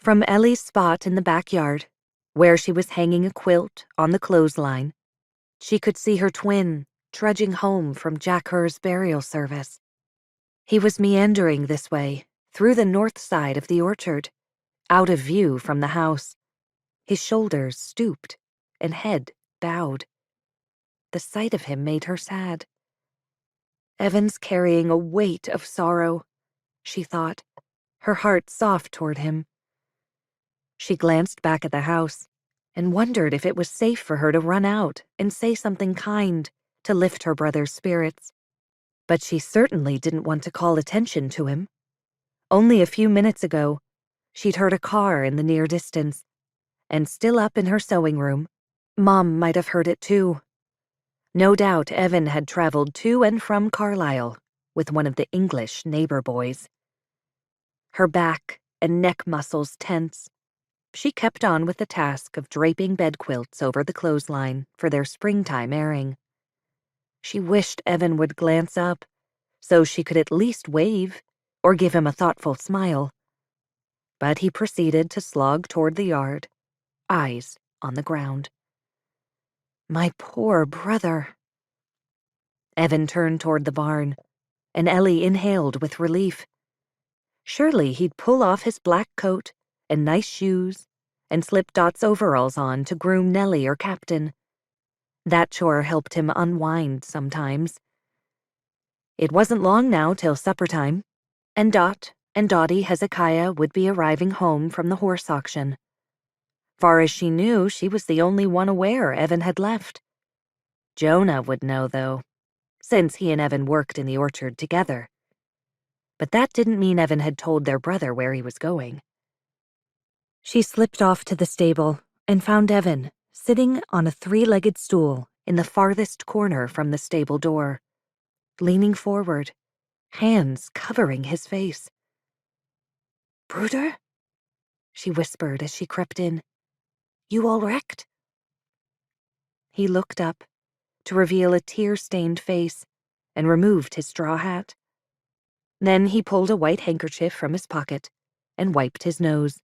From Ellie's spot in the backyard, where she was hanging a quilt on the clothesline, she could see her twin trudging home from Jack Herr's burial service. He was meandering this way, through the north side of the orchard, out of view from the house, his shoulders stooped and head bowed. The sight of him made her sad. Evan's carrying a weight of sorrow, she thought, her heart soft toward him. She glanced back at the house and wondered if it was safe for her to run out and say something kind to lift her brother's spirits. But she certainly didn't want to call attention to him. Only a few minutes ago, she'd heard a car in the near distance, and still up in her sewing room, Mom might have heard it too. No doubt Evan had traveled to and from Carlisle with one of the English neighbor boys. Her back and neck muscles tense, she kept on with the task of draping bedquilts over the clothesline for their springtime airing. She wished Evan would glance up, so she could at least wave or give him a thoughtful smile. But he proceeded to slog toward the yard, eyes on the ground. My poor brother. Evan turned toward the barn, and Ellie inhaled with relief. Surely he'd pull off his black coat and nice shoes and slip Dot's overalls on to groom Nellie or Captain. That chore helped him unwind sometimes. It wasn't long now till supper time, and Dot and Dottie Hezekiah would be arriving home from the horse auction. Far as she knew, she was the only one aware Evan had left. Jonah would know, though, since he and Evan worked in the orchard together. But that didn't mean Evan had told their brother where he was going. She slipped off to the stable and found Evan sitting on a three-legged stool in the farthest corner from the stable door, leaning forward, hands covering his face. "Bruder?" she whispered as she crept in. "You all wrecked?" He looked up to reveal a tear-stained face and removed his straw hat. Then he pulled a white handkerchief from his pocket and wiped his nose.